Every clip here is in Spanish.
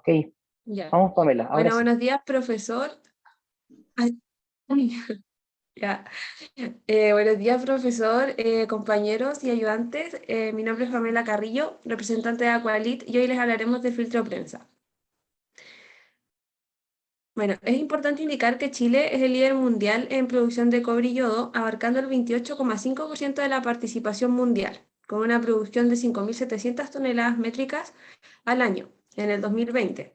Ok, Ya. vamos Pamela, ahora Bueno, sí. buenos días, profesor. Ay, ya. Buenos días, profesor, compañeros y ayudantes. Mi nombre es Pamela Carrillo, representante de Aqualit, y hoy les hablaremos del filtro prensa. Bueno, es importante indicar que Chile es el líder mundial en producción de cobre y yodo, abarcando el 28,5% de la participación mundial, con una producción de 5.700 toneladas métricas al año en el 2020.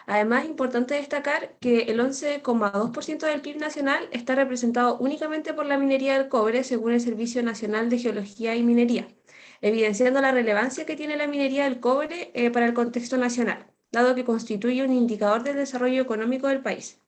Además, es importante destacar que el 11,2% del PIB nacional está representado únicamente por la minería del cobre, según el Servicio Nacional de Geología y Minería, evidenciando la relevancia que tiene la minería del cobre para el contexto nacional, dado que constituye un indicador del desarrollo económico del país.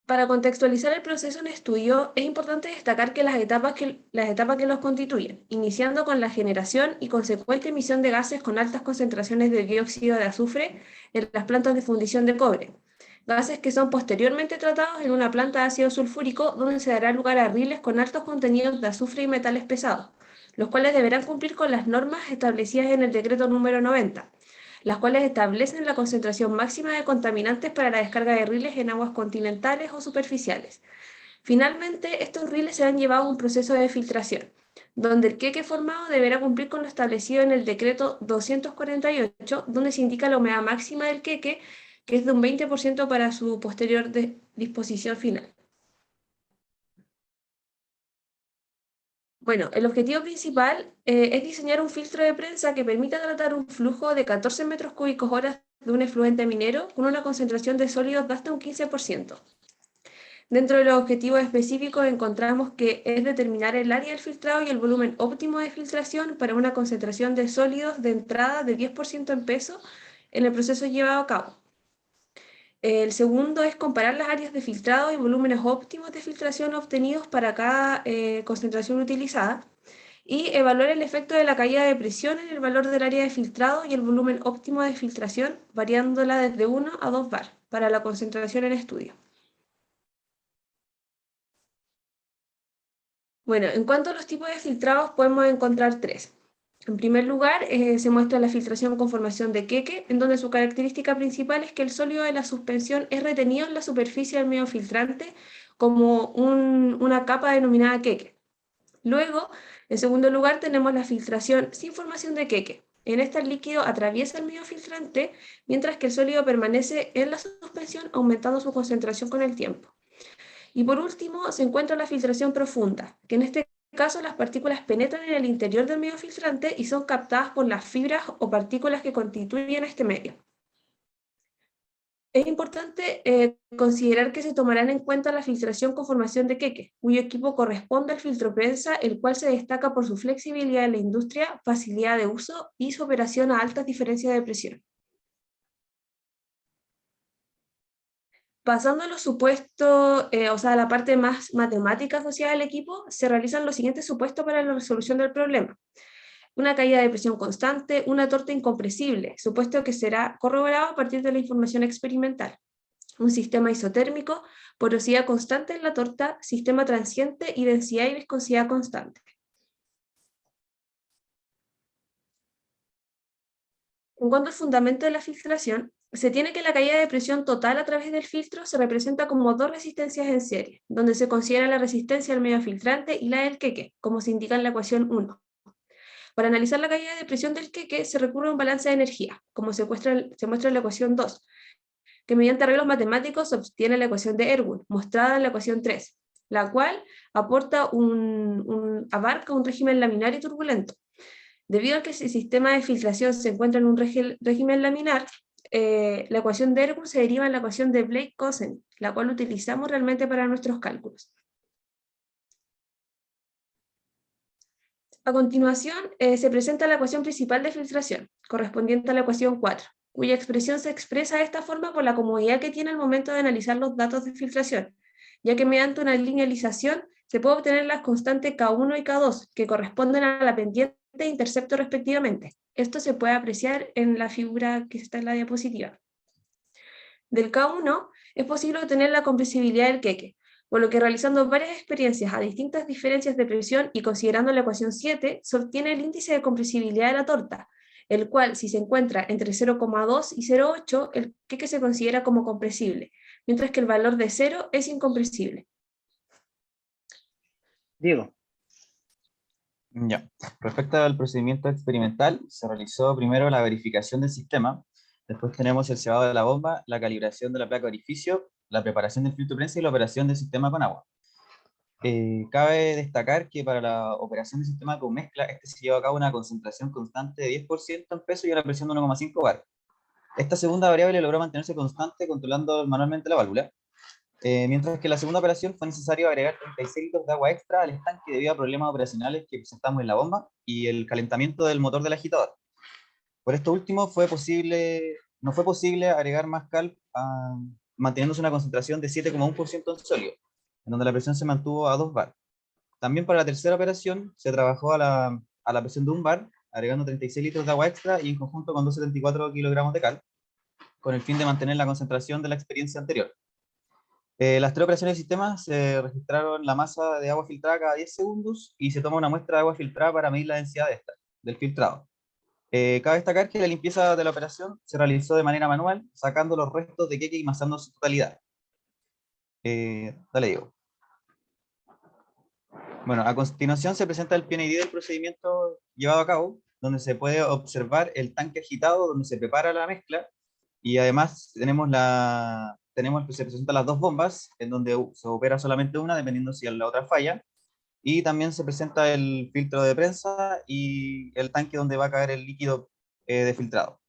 Para contextualizar el proceso en estudio, es importante destacar que las etapas que los constituyen, iniciando con la generación y consecuente emisión de gases con altas concentraciones de dióxido de azufre en las plantas de fundición de cobre, gases que son posteriormente tratados en una planta de ácido sulfúrico donde se dará lugar a riles con altos contenidos de azufre y metales pesados, los cuales deberán cumplir con las normas establecidas en el decreto número 90, las cuales establecen la concentración máxima de contaminantes para la descarga de riles en aguas continentales o superficiales. Finalmente, estos riles serán llevados a un proceso de filtración, donde el queque formado deberá cumplir con lo establecido en el decreto 248, donde se indica la humedad máxima del queque, que es de un 20% para su posterior disposición final. Bueno, el objetivo principal es diseñar un filtro de prensa que permita tratar un flujo de 14 metros cúbicos horas de un efluente minero con una concentración de sólidos de hasta un 15%. Dentro de los objetivos específicos encontramos que es determinar el área del filtrado y el volumen óptimo de filtración para una concentración de sólidos de entrada de 10% en peso en el proceso llevado a cabo. El segundo es comparar las áreas de filtrado y volúmenes óptimos de filtración obtenidos para cada concentración utilizada y evaluar el efecto de la caída de presión en el valor del área de filtrado y el volumen óptimo de filtración, variándola desde 1 a 2 bar para la concentración en estudio. Bueno, en cuanto a los tipos de filtrados, podemos encontrar tres. En primer lugar, se muestra la filtración con formación de queque, en donde su característica principal es que el sólido de la suspensión es retenido en la superficie del medio filtrante como una capa denominada queque. Luego, en segundo lugar, tenemos la filtración sin formación de queque. En esta el líquido atraviesa el medio filtrante, mientras que el sólido permanece en la suspensión, aumentando su concentración con el tiempo. Y por último, se encuentra la filtración profunda, que en este caso las partículas penetran en el interior del medio filtrante y son captadas por las fibras o partículas que constituyen este medio. Es importante considerar que se tomarán en cuenta la filtración con formación de queque, cuyo equipo corresponde al filtro prensa, el cual se destaca por su flexibilidad en la industria, facilidad de uso y su operación a altas diferencias de presión. Pasando a los supuestos, o sea, a la parte más matemática asociada al equipo, se realizan los siguientes supuestos para la resolución del problema. Una caída de presión constante, una torta incompresible, supuesto que será corroborado a partir de la información experimental. Un sistema isotérmico, porosidad constante en la torta, sistema transiente y densidad y viscosidad constante. En cuanto al fundamento de la filtración, se tiene que la caída de presión total a través del filtro se representa como dos resistencias en serie, donde se considera la resistencia al medio filtrante y la del queque, como se indica en la ecuación 1. Para analizar la caída de presión del queque se recurre a un balance de energía, como se muestra en la ecuación 2, que mediante arreglos matemáticos se obtiene la ecuación de Erwin, mostrada en la ecuación 3, la cual abarca un régimen laminar y turbulento. Debido a que el sistema de filtración se encuentra en un régimen laminar, la ecuación de Ergun se deriva en la ecuación de Blake-Cosen, la cual utilizamos realmente para nuestros cálculos. A continuación, se presenta la ecuación principal de filtración, correspondiente a la ecuación 4, cuya expresión se expresa de esta forma por la comodidad que tiene al momento de analizar los datos de filtración, ya que mediante una linealización se puede obtener las constantes K1 y K2, que corresponden a la pendiente e intercepto respectivamente. Esto se puede apreciar en la figura que está en la diapositiva. Del K1 es posible obtener la compresibilidad del queque, por lo que realizando varias experiencias a distintas diferencias de presión y considerando la ecuación 7, se obtiene el índice de compresibilidad de la torta, el cual, si se encuentra entre 0,2 y 0,8, el queque se considera como compresible, mientras que el valor de 0 es incompresible. Diego. Ya. Respecto al procedimiento experimental, se realizó primero la verificación del sistema, después tenemos el cebado de la bomba, la calibración de la placa de orificio, la preparación del filtro de prensa y la operación del sistema con agua. Cabe destacar que para la operación del sistema con mezcla, este se lleva a cabo una concentración constante de 10% en peso y una presión de 1,5 bar. Esta segunda variable logró mantenerse constante controlando manualmente la válvula, mientras que en la segunda operación fue necesario agregar 36 litros de agua extra al estanque debido a problemas operacionales que presentamos en la bomba y el calentamiento del motor del agitador. Por esto último, no fue posible agregar más cal, manteniéndose una concentración de 7,1% en sólido, en donde la presión se mantuvo a 2 bar. También para la tercera operación se trabajó a la presión de 1 bar, agregando 36 litros de agua extra y en conjunto con 274 kilogramos de cal, con el fin de mantener la concentración de la experiencia anterior. Las tres operaciones del sistema se registraron la masa de agua filtrada cada 10 segundos y se toma una muestra de agua filtrada para medir la densidad del filtrado. Cabe destacar que la limpieza de la operación se realizó de manera manual, sacando los restos de queque y masando su totalidad. Dale, Diego. Bueno, a continuación se presenta el PNID del procedimiento llevado a cabo, donde se puede observar el tanque agitado, donde se prepara la mezcla, y además se presentan las dos bombas, en donde se opera solamente una, dependiendo si la otra falla, y también se presenta el filtro de prensa y el tanque donde va a caer el líquido de filtrado.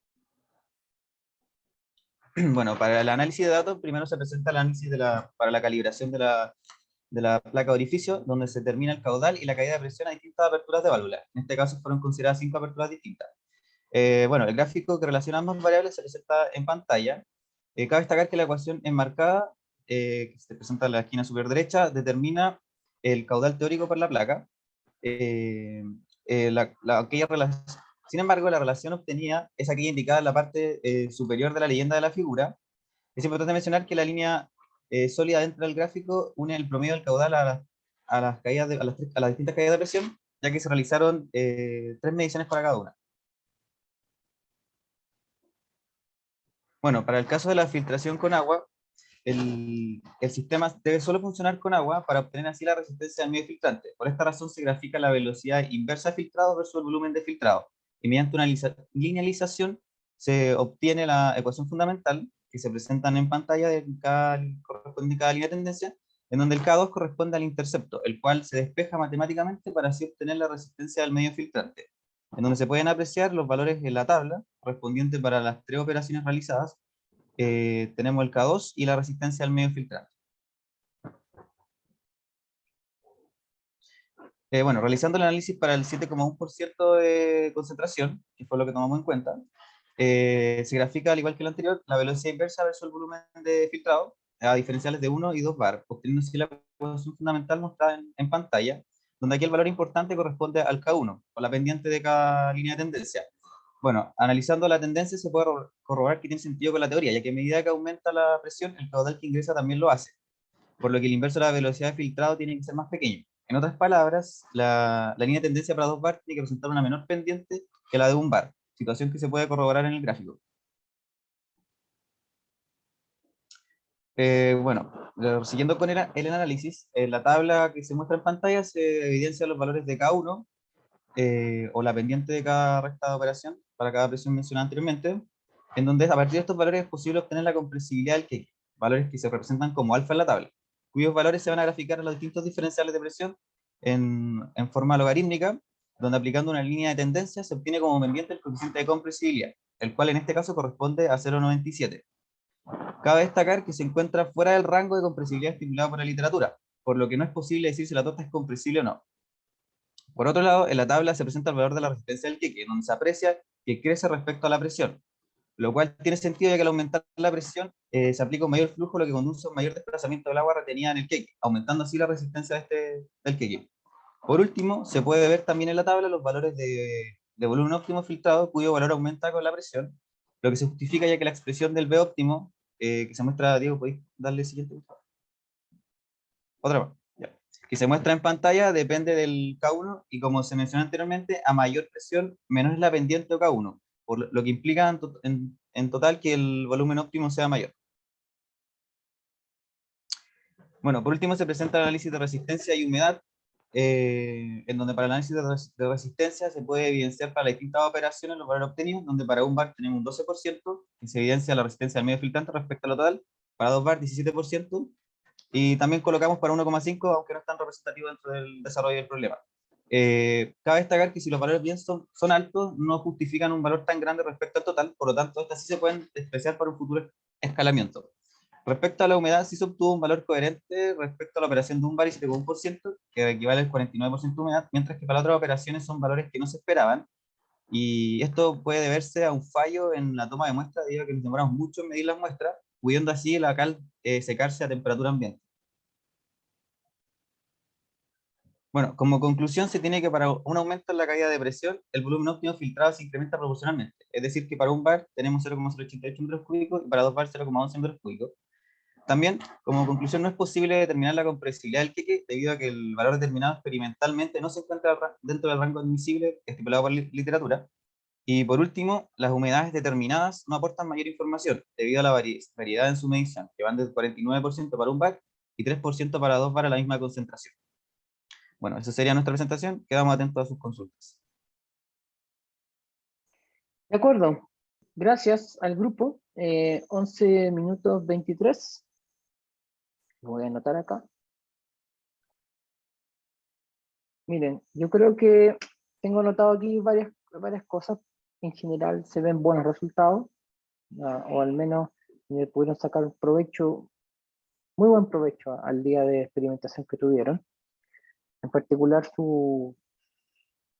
Bueno, para el análisis de datos, primero se presenta el análisis para la calibración de la placa de orificio, donde se determina el caudal y la caída de presión a distintas aperturas de válvula. En este caso fueron consideradas 5 aperturas distintas. Bueno, el gráfico que relaciona ambas variables se presenta en pantalla. Cabe destacar que la ecuación enmarcada, que se presenta en la esquina superior derecha, determina el caudal teórico por la placa. Sin embargo, la relación obtenida es aquella indicada en la parte superior de la leyenda de la figura. Es importante mencionar que la línea sólida dentro del gráfico une el promedio del caudal a las distintas caídas de presión, ya que se realizaron 3 mediciones para cada una. Bueno, para el caso de la filtración con agua, el sistema debe solo funcionar con agua para obtener así la resistencia al medio filtrante. Por esta razón se grafica la velocidad inversa de filtrado versus el volumen de filtrado. Y mediante una linealización se obtiene la ecuación fundamental, que se presentan en pantalla corresponde a cada línea de tendencia, en donde el K2 corresponde al intercepto, el cual se despeja matemáticamente para así obtener la resistencia al medio filtrante, en donde se pueden apreciar los valores en la tabla correspondiente para las tres operaciones realizadas. Tenemos el K2 y la resistencia al medio filtrante. Bueno, realizando el análisis para el 7,1% de concentración, que fue lo que tomamos en cuenta, se grafica, al igual que el anterior, la velocidad inversa versus el volumen de filtrado a diferenciales de 1 y 2 bar, obteniendo así la ecuación fundamental mostrada en pantalla, donde aquí el valor importante corresponde al K1, o la pendiente de cada línea de tendencia. Bueno, analizando la tendencia se puede corroborar que tiene sentido con la teoría, ya que a medida que aumenta la presión, el caudal que ingresa también lo hace, por lo que el inverso de la velocidad de filtrado tiene que ser más pequeño. En otras palabras, la línea de tendencia para 2 bar tiene que presentar una menor pendiente que la de 1 bar, situación que se puede corroborar en el gráfico. Bueno, siguiendo con el análisis, en la tabla que se muestra en pantalla se evidencian los valores de K1, o la pendiente de cada recta de operación para cada presión mencionada anteriormente, en donde a partir de estos valores es posible obtener la compresibilidad del queque, valores que se representan como alfa en la tabla, cuyos valores se van a graficar en los distintos diferenciales de presión en forma logarítmica, donde aplicando una línea de tendencia se obtiene como pendiente el coeficiente de compresibilidad, el cual en este caso corresponde a 0,97. Cabe destacar que se encuentra fuera del rango de compresibilidad estipulado por la literatura, por lo que no es posible decir si la torta es compresible o no. Por otro lado, en la tabla se presenta el valor de la resistencia del queque, donde se aprecia que crece respecto a la presión, lo cual tiene sentido ya que al aumentar la presión se aplica un mayor flujo, lo que conduce a un mayor desplazamiento del agua retenida en el queque, aumentando así la resistencia del queque. Por último, se puede ver también en la tabla los valores de volumen óptimo filtrado, cuyo valor aumenta con la presión, lo que se justifica ya que la expresión del V óptimo, que se muestra, Diego, ¿podéis darle el siguiente? Otra más, ya. Que se muestra en pantalla depende del K1 y como se mencionó anteriormente, a mayor presión, menor es la pendiente de K1, por lo que implica en total que el volumen óptimo sea mayor. Bueno, por último se presenta el análisis de resistencia y humedad, en donde para el análisis de resistencia se puede evidenciar para las distintas operaciones los valores obtenidos, donde para un bar tenemos un 12%, que se evidencia la resistencia del medio filtrante respecto a lo total, para 2 bar 17%, y también colocamos para 1,5, aunque no es tan representativo dentro del desarrollo del problema. Cabe destacar que si los valores bien son altos, no justifican un valor tan grande respecto al total, por lo tanto, estas sí se pueden despreciar para un futuro escalamiento. Respecto a la humedad, sí se obtuvo un valor coherente respecto a la operación de un bar y 7,1%, que equivale al 49% de humedad, mientras que para otras operaciones son valores que no se esperaban, y esto puede deberse a un fallo en la toma de muestra, debido a que nos demoramos mucho en medir las muestras, pudiendo así la cal secarse a temperatura ambiente. Bueno, como conclusión se tiene que para un aumento en la caída de presión, el volumen óptimo filtrado se incrementa proporcionalmente. Es decir, que para un bar tenemos 0,088 metros cúbicos y para dos bar 0,11 metros cúbicos. También, como conclusión, no es posible determinar la compresibilidad del queque debido a que el valor determinado experimentalmente no se encuentra dentro del rango admisible estipulado por literatura. Y por último, las humedades determinadas no aportan mayor información debido a la variedad en su medición, que van del 49% para un bar y 3% para dos bar a la misma concentración. Bueno, esa sería nuestra presentación. Quedamos atentos a sus consultas. De acuerdo. Gracias al grupo. 11 minutos 23. Lo voy a anotar acá. Miren, yo creo que tengo anotado aquí varias cosas. En general se ven buenos resultados, o al menos pudieron sacar provecho, muy buen provecho al día de experimentación que tuvieron. En particular,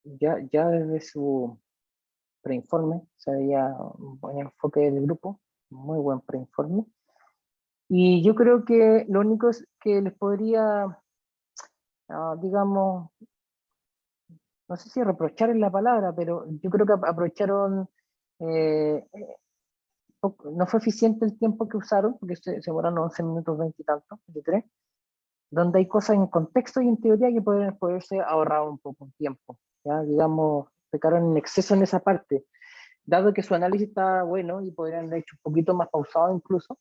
ya desde su preinforme se veía un buen enfoque del grupo, muy buen preinforme. Y yo creo que lo único es que les podría, digamos, no sé si reprochar es la palabra, pero yo creo que aprovecharon, no fue eficiente el tiempo que usaron, porque se demoraron 11 minutos 20 y tanto, 23, donde hay cosas en contexto y en teoría que pueden poderse ahorrar un poco de tiempo. ¿Ya? Digamos, pecaron en exceso en esa parte, dado que su análisis está bueno y podrían haber hecho un poquito más pausado incluso,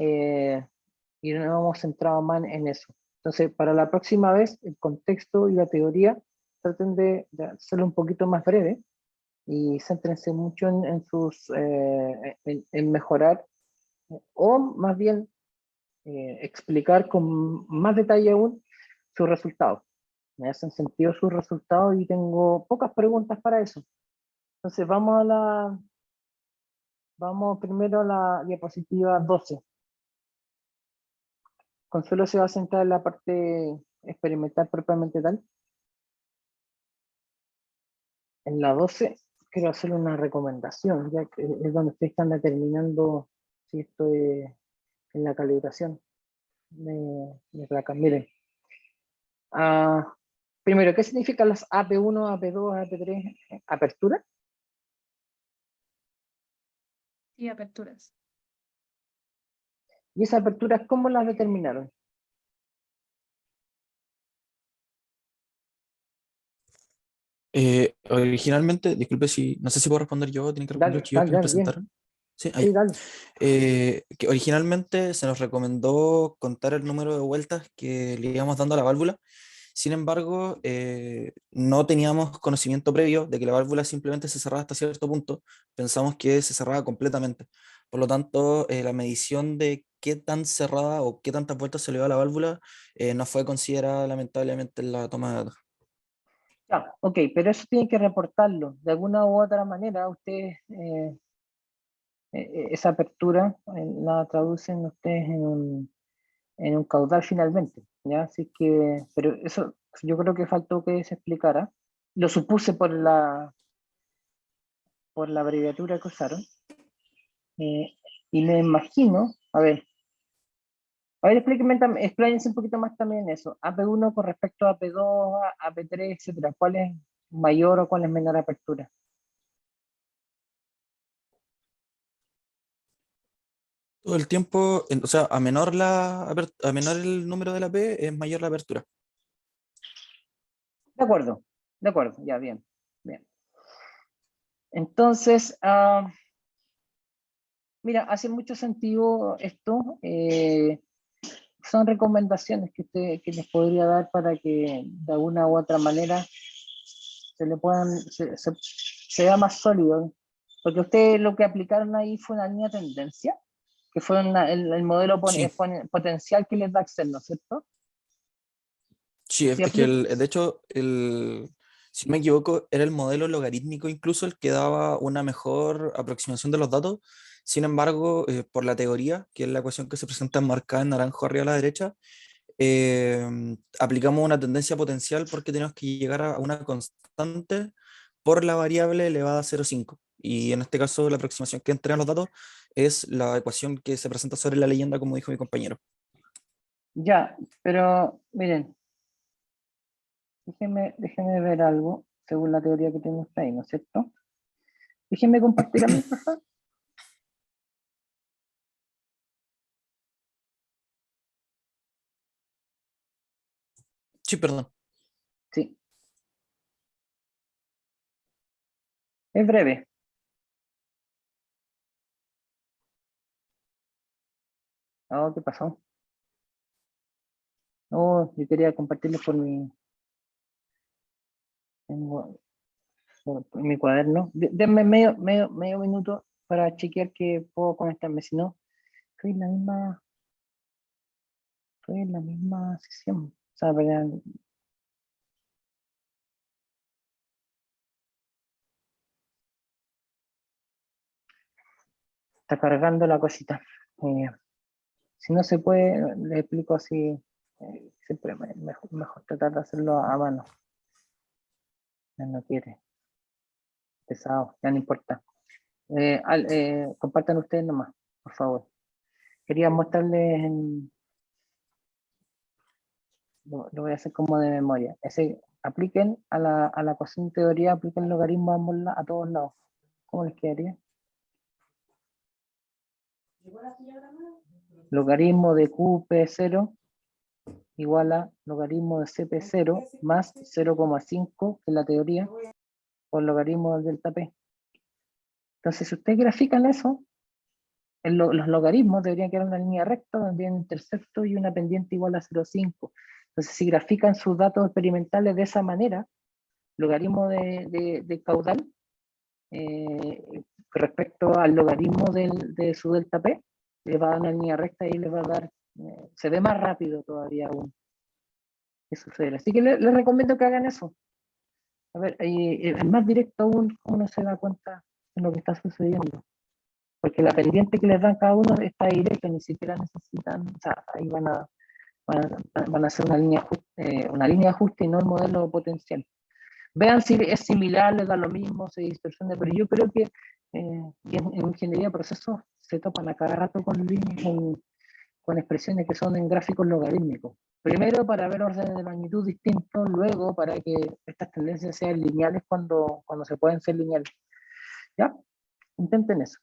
y no nos hemos centrado más en eso. Entonces, para la próxima vez, el contexto y la teoría traten de hacerlo un poquito más breve y céntrense mucho en mejorar, o más bien explicar con más detalle aún sus resultados. Me hacen sentido sus resultados y tengo pocas preguntas para eso. Entonces, vamos primero a la diapositiva 12. Consuelo se va a centrar en la parte experimental propiamente tal. En la 12 quiero hacer una recomendación, ya que es donde ustedes están determinando si esto es en la calibración de placas. Miren, primero, ¿qué significan las AP1, AP2, AP3? ¿Apertura? Y aperturas. ¿Y esas aperturas cómo las determinaron? Originalmente, disculpe si, no sé si puedo responder yo, tienen que responder los Dale, chicos dale, que nos dale, bien. presentaron. Sí, Sí, dale. que originalmente se nos recomendó contar el número de vueltas que le íbamos dando a la válvula. Sin embargo, no teníamos conocimiento previo de que la válvula simplemente se cerraba hasta cierto punto. Pensamos que se cerraba completamente. Por lo tanto, la medición de qué tan cerrada o qué tantas vueltas se le dio a la válvula no fue considerada lamentablemente en la toma de datos. Ya, ok, pero eso tienen que reportarlo. De alguna u otra manera, ustedes esa apertura la traducen ustedes en un caudal finalmente, ¿ya? Así que, pero eso yo creo que faltó que se explicara. Lo supuse por la abreviatura que usaron. Y me imagino, a ver, explíquense un poquito más también eso. AP1 con respecto a AP2, AP3, etcétera. ¿Cuál es mayor o cuál es menor apertura? Todo el tiempo, o sea, a menor el número de la P, es mayor la apertura. De acuerdo, ya, bien, bien. Entonces, mira, hace mucho sentido esto. Son recomendaciones que les podría dar para que de alguna u otra manera se le puedan, sea más sólido. Porque ustedes lo que aplicaron ahí fue una línea de tendencia, que fue el modelo Sí, potencial que les da Excel, ¿no es cierto? sí, Si es que aplica, de hecho, si no me equivoco, era el modelo logarítmico incluso el que daba una mejor aproximación de los datos. Sin embargo, por la teoría, que es la ecuación que se presenta enmarcada en naranjo arriba a la derecha, aplicamos una tendencia potencial porque tenemos que llegar a una constante por la variable elevada a 0,5. Y en este caso, la aproximación que entregan los datos es la ecuación que se presenta sobre la leyenda, como dijo mi compañero. ya, pero miren, déjenme ver algo, según la teoría que tiene usted ahí, ¿no es cierto? Déjenme compartir a mí, por favor. Sí, perdón. Sí, es breve. Oh, ¿qué pasó? No, yo quería compartirles tengo, por mi cuaderno. Denme medio minuto para chequear que puedo conectarme, si no, estoy en la misma sesión. O sea, está cargando la cosita. Eh, si no se puede, le explico así. Siempre mejor tratar de hacerlo a mano. Ya no quiere, pesado, ya no importa. Compartan ustedes nomás, por favor. Quería mostrarles, lo voy a hacer como de memoria. Apliquen a la ecuación de teoría, apliquen el logaritmo a todos lados. ¿Cómo les quedaría? Logaritmo de QP0 igual a logaritmo de CP0 más 0,5, que es la teoría, por logaritmo del delta P. Entonces, si ustedes grafican eso, los logaritmos deberían quedar en una línea recta donde hay un intercepto y una pendiente igual a 0,5. Entonces, si grafican sus datos experimentales de esa manera, logaritmo de caudal respecto al logaritmo de su delta P, le va a dar una línea recta y le va a dar, se ve más rápido todavía aún que sucede. Así que les recomiendo que hagan eso. A ver, es más directo aún uno se da cuenta de lo que está sucediendo. Porque la pendiente que les dan cada uno está directa, ni siquiera necesitan, o sea, ahí van a hacer una línea de ajuste y no el modelo potencial. Vean si es similar, les da lo mismo, se distorsiona, pero yo creo que en ingeniería de procesos se topan a cada rato con líneas, con expresiones que son en gráficos logarítmicos. Primero para ver órdenes de magnitud distintos, luego para que estas tendencias sean lineales cuando se pueden ser lineales. ¿Ya? Intenten eso.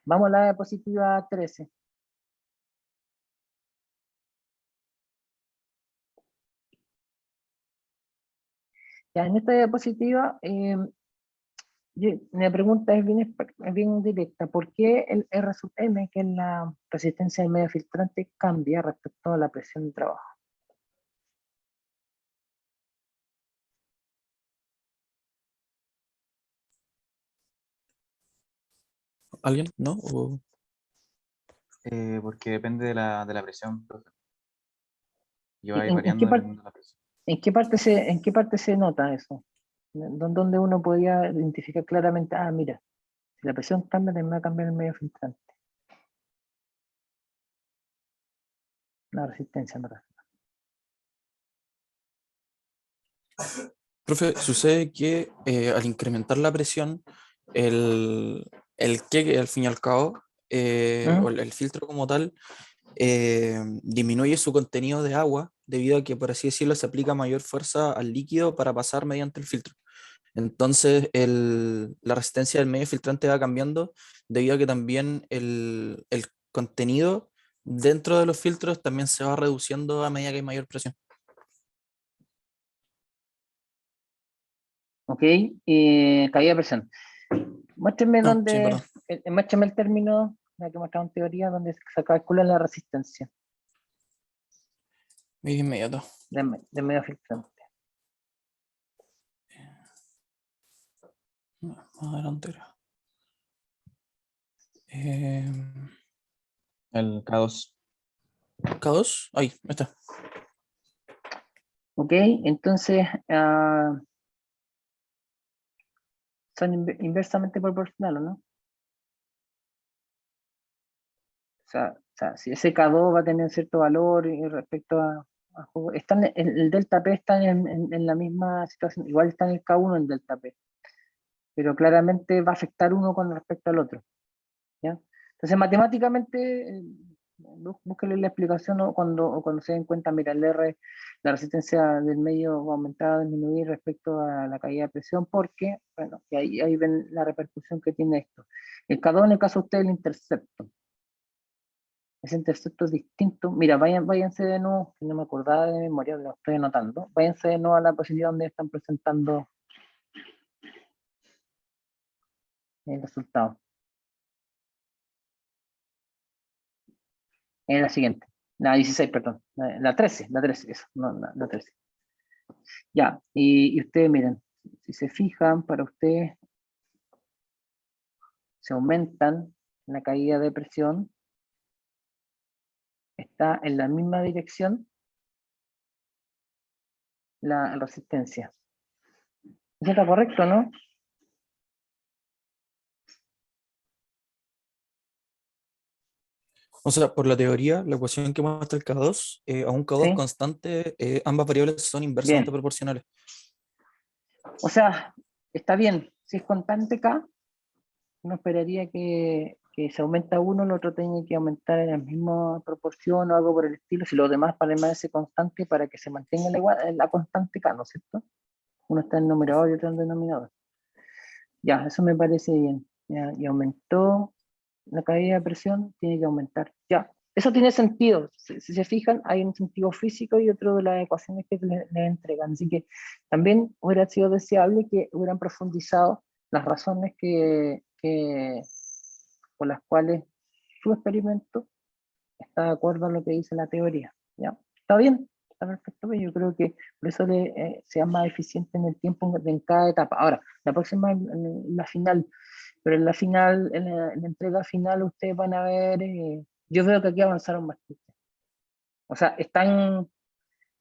Vamos a la diapositiva 13. Ya, en esta diapositiva, mi pregunta es bien directa. ¿Por qué el R sub M, que es la resistencia del medio filtrante, cambia respecto a la presión de trabajo? ¿Alguien? ¿No? Porque depende de la presión, profe. Y va a ir ¿En variando dependiendo de la presión. en qué parte se nota eso? ¿Dónde uno podría identificar claramente, mira, si la presión cambia, también va a cambiar el medio filtrante? La resistencia, ¿verdad? Profe, sucede que al incrementar la presión, el que al fin y al cabo, o el filtro como tal, disminuye su contenido de agua debido a que, por así decirlo, se aplica mayor fuerza al líquido para pasar mediante el filtro. Entonces, la resistencia del medio filtrante va cambiando debido a que también el contenido dentro de los filtros también se va reduciendo a medida que hay mayor presión. Ok, caída de presión. Muéstrenme No, sí, dónde, perdón. muéstrenme el término, la que mostraba en teoría, donde se calcula la resistencia Muy inmediato. de medio filtrante. Más adelante. El K2. K2, ahí está. Ok, entonces son inversamente proporcionales, ¿no? O sea, si ese K2 va a tener cierto valor respecto a juego, el delta P está en la misma situación, igual está en el K1 en delta P, pero claramente va a afectar uno con respecto al otro, ¿ya? Entonces matemáticamente, búsquenle la explicación, ¿no? Cuando se den cuenta, mira, la resistencia del medio va a aumentar o disminuir respecto a la caída de presión, porque, bueno, que ahí ven la repercusión que tiene esto. El K2 en el caso de usted el intercepto. Ese intercepto es distinto. Mira, váyanse de nuevo, que no me acordaba de memoria, lo estoy anotando. Váyanse de nuevo a la posición donde están presentando el resultado. En la siguiente. La 16, perdón. La 13, eso. No, la 13. Ya, y ustedes miren, si se fijan, para ustedes se aumentan la caída de presión, está en la misma dirección la resistencia. Eso está correcto, ¿no? O sea, por la teoría, la ecuación que muestra el K2, a un K2 Sí, constante, ambas variables son inversamente bien. proporcionales. O sea, está bien. Si es constante K, uno esperaría que si aumenta uno, el otro tiene que aumentar en la misma proporción o algo por el estilo, si los demás permanece constante para que se mantenga la constante K, ¿no es cierto? Uno está en el numerador y otro en el denominador. Ya, eso me parece bien. Ya, y aumentó la caída de presión, tiene que aumentar. Ya, eso tiene sentido. Si se fijan, hay un sentido físico y otro de las ecuaciones que le entregan. Así que también hubiera sido deseable que hubieran profundizado las razones por las cuales su experimento está de acuerdo a lo que dice la teoría. ¿Ya? Está bien, está perfecto, pero yo creo que por eso sea más eficiente en el tiempo en cada etapa. Ahora, la próxima, en la final, pero en la final, en la entrega final, ustedes van a ver, yo veo que aquí avanzaron bastante. O sea, están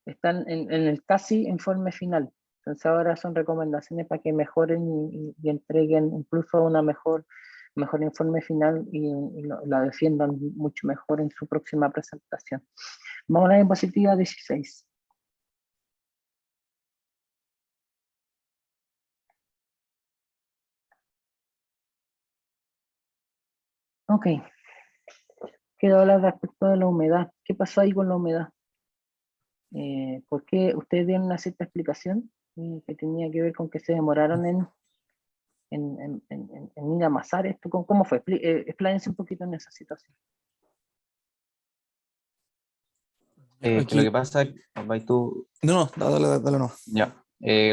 en el casi informe final. Entonces ahora son recomendaciones para que mejoren y entreguen incluso una mejor informe final y la defiendan mucho mejor en su próxima presentación. Vamos a la diapositiva 16. Ok. Quiero hablar respecto de la humedad. ¿Qué pasó ahí con la humedad? ¿Por qué ustedes dieron una cierta explicación que tenía que ver con que se demoraron en ir a amasar esto? ¿Cómo fue? Expláyense un poquito en esa situación. Que lo que pasa, vai tú, No, dale no. ya.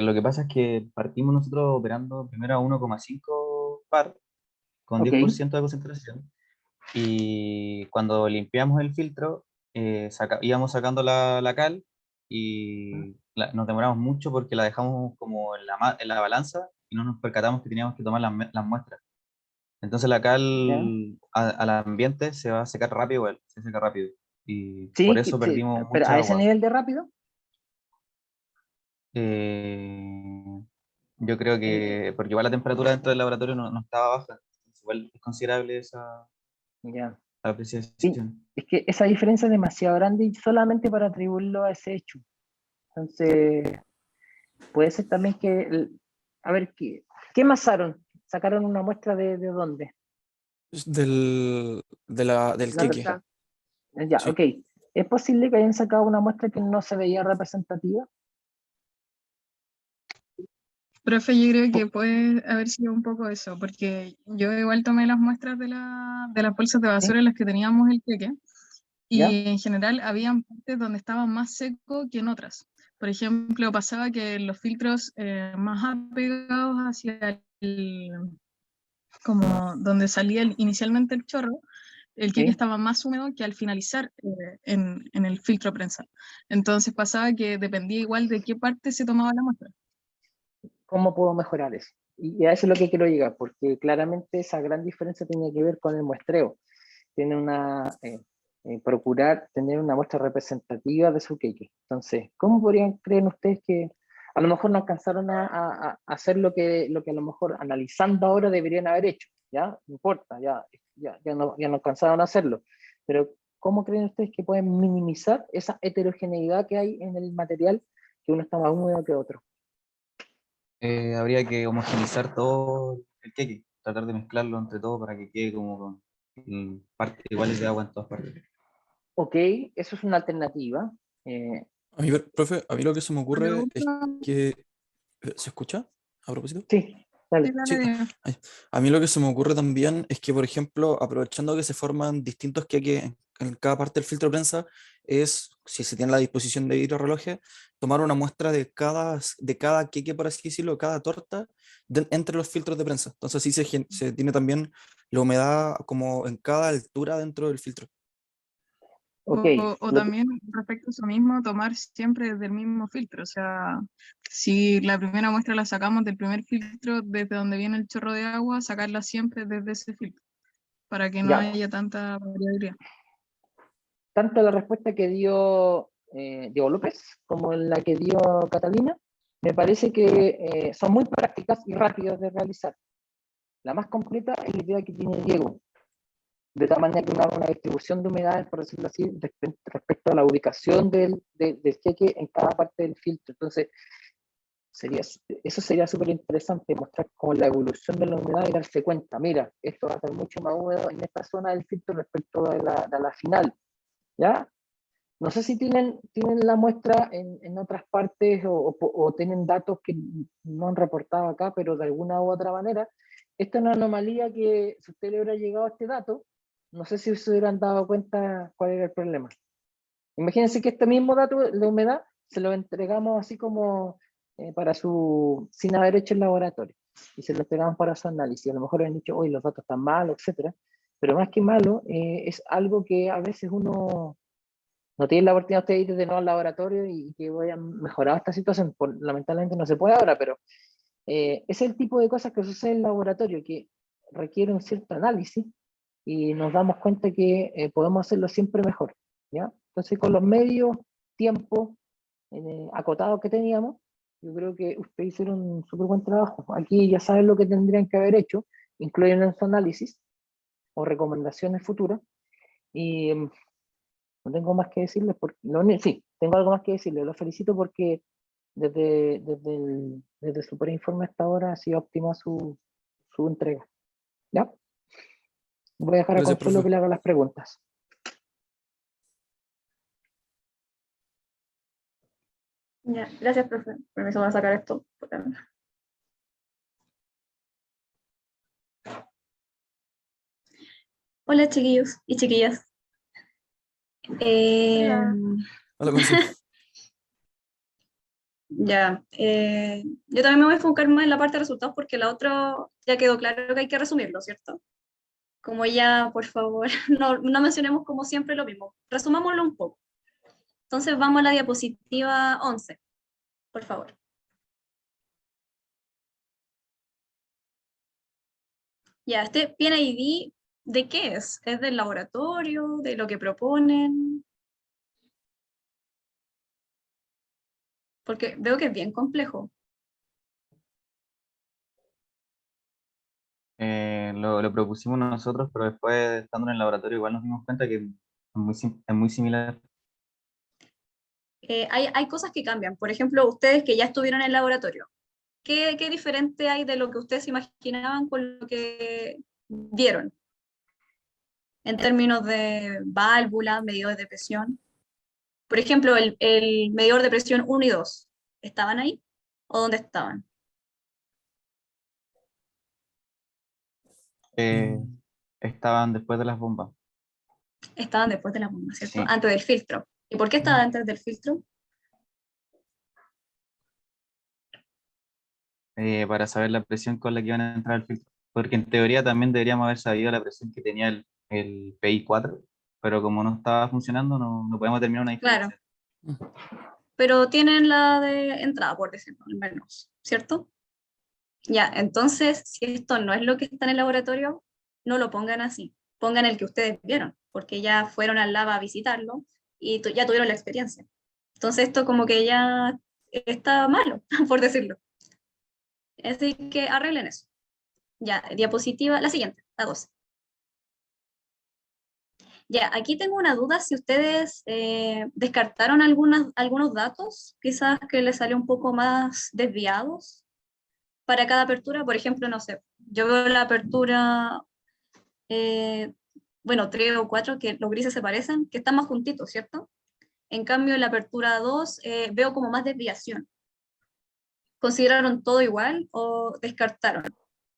Lo que pasa es que partimos nosotros operando primero a 1,5 bar con Ok, 10% de concentración y cuando limpiamos el filtro íbamos sacando la cal y nos demoramos mucho porque la dejamos como en la balanza y no nos percatamos que teníamos que tomar las muestras. Entonces la cal ya. al ambiente se va a secar rápido igual, se seca rápido y por Sí, eso sí, perdimos pero mucha a ese agua. nivel de rápido, Eh, yo creo el- que, porque igual la temperatura dentro del laboratorio no estaba baja, entonces igual es considerable esa ya. Sí, apreciación. es que esa diferencia es demasiado grande y solamente para atribuirlo a ese hecho. Entonces, puede ser también a ver, ¿qué amasaron? ¿Sacaron una muestra de dónde? Del La queque. verdad. Ya, Sí. ok. ¿Es posible que hayan sacado una muestra que no se veía representativa? Profe, yo creo que puede haber sido un poco eso, porque yo igual tomé las muestras de las bolsas de basura en las que teníamos el queque, ¿Ya? y en general habían partes donde estaba más seco que en otras. Por ejemplo, pasaba que los filtros más apegados hacia como donde salía inicialmente el chorro, el queque Sí. estaba más húmedo que al finalizar en el filtro prensal. Entonces pasaba que dependía igual de qué parte se tomaba la muestra. ¿Cómo puedo mejorar eso? Y a eso es lo que quiero llegar, porque claramente esa gran diferencia tiene que ver con el muestreo. Tiene procurar tener una muestra representativa de su queque. Entonces, ¿cómo creen ustedes que a lo mejor no alcanzaron a hacer lo que a lo mejor analizando ahora deberían haber hecho? ¿Ya? No importa, ya no alcanzaron a hacerlo. Pero, ¿cómo creen ustedes que pueden minimizar esa heterogeneidad que hay en el material, que uno está más húmedo que otro? Habría que homogeneizar todo el queque, tratar de mezclarlo entre todo para que quede como con partes iguales de agua en todas partes. Ok, eso es una alternativa. A mí, profe, a mí lo que se me ocurre es Pregunta- que... ¿Se escucha? A propósito. Sí, Sí, dale. dale, Sí, dime. a mí lo que se me ocurre también es que, por ejemplo, aprovechando que se forman distintos queques en cada parte del filtro de prensa, es, si se tiene la disposición de hidrorelojes, tomar una muestra de cada queque, por así decirlo, cada torta, entre los filtros de prensa. Entonces así se tiene también la humedad como en cada altura dentro del filtro. Ok, O también respecto a eso mismo, tomar siempre desde el mismo filtro. O sea, si la primera muestra la sacamos del primer filtro, desde donde viene el chorro de agua, sacarla siempre desde ese filtro, para que no ya. haya tanta variabilidad. Tanto la respuesta que dio Diego López como la que dio Catalina, me parece que son muy prácticas y rápidas de realizar. La más completa es la idea que tiene Diego, de tal manera que uno haga una distribución de humedades, por decirlo así, respecto a la ubicación del queque en cada parte del filtro. Entonces, eso sería súper interesante, mostrar como la evolución de la humedad y darse cuenta, mira, esto va a estar mucho más húmedo en esta zona del filtro respecto de la final, ¿ya? No sé si tienen la muestra en otras partes o tienen datos que no han reportado acá, pero de alguna u otra manera, esta es una anomalía que si usted le hubiera llegado a este dato, no sé si se hubieran dado cuenta cuál era el problema. Imagínense que este mismo dato de humedad se lo entregamos así como sin haber hecho el laboratorio, y se lo entregamos para su análisis. A lo mejor han dicho, hoy los datos están malos, etcétera, pero más que malo, es algo que a veces uno no tiene la oportunidad de ir de nuevo al laboratorio y que vayan mejorado esta situación. Lamentablemente no se puede ahora, pero es el tipo de cosas que sucede en el laboratorio que requiere un cierto análisis y nos damos cuenta que podemos hacerlo siempre mejor, ¿ya? Entonces, con los medios, tiempo acotados que teníamos, yo creo que ustedes hicieron un súper buen trabajo. Aquí ya saben lo que tendrían que haber hecho, incluyendo en su análisis o recomendaciones futuras. Y no tengo más que decirles, sí, tengo algo más que decirles. Los felicito porque desde su preinforme hasta ahora ha sido óptima su entrega. ¿Ya? Voy a dejar a Gracias, Consuelo profe. que le haga las preguntas. Ya, gracias, profe. Permiso, voy a sacar esto. Hola, chiquillos y chiquillas. Hola. Hola, Conce. Ya, yo también me voy a enfocar más en la parte de resultados porque la otra ya quedó claro que hay que resumirlo, ¿cierto? Como ya, por favor, no mencionemos como siempre lo mismo. Resumámoslo un poco. Entonces vamos a la diapositiva 11, por favor. Ya, este PNID, ¿de qué es? ¿Es del laboratorio? ¿De lo que proponen? Porque veo que es bien complejo. Lo propusimos nosotros, pero después, estando en el laboratorio, igual nos dimos cuenta que es muy similar. Hay cosas que cambian. Por ejemplo, ustedes que ya estuvieron en el laboratorio, ¿qué diferente hay de lo que ustedes imaginaban con lo que vieron? En términos de válvulas, medidores de presión. Por ejemplo, el medidor de presión 1 y 2, ¿estaban ahí? ¿O dónde estaban? Eh, Mm, estaban después de las bombas. Estaban después de la bomba, ¿cierto? Sí. Antes del filtro. ¿Y por qué estaba antes del filtro? Para saber la presión con la que iban a entrar al filtro. Porque en teoría también deberíamos haber sabido la presión que tenía el PI4, pero como no estaba funcionando, no podemos determinar una Claro, diferencia. mm. pero tienen la de entrada, por decirlo, al menos, ¿cierto? Ya, entonces, si esto no es lo que está en el laboratorio, no lo pongan así. Pongan el que ustedes vieron, porque ya fueron al lab a visitarlo y ya tuvieron la experiencia. Entonces, esto como que ya está malo, por decirlo. Así que arreglen eso. Ya, diapositiva, la siguiente, la 12. Ya, aquí tengo una duda si ustedes descartaron algunos datos, quizás que les salió un poco más desviados para cada apertura. Por ejemplo, no sé, yo veo la apertura, bueno, 3 o 4, que los grises se parecen, que están más juntitos, ¿cierto? En cambio, en la apertura 2 veo como más desviación. ¿Consideraron todo igual o descartaron?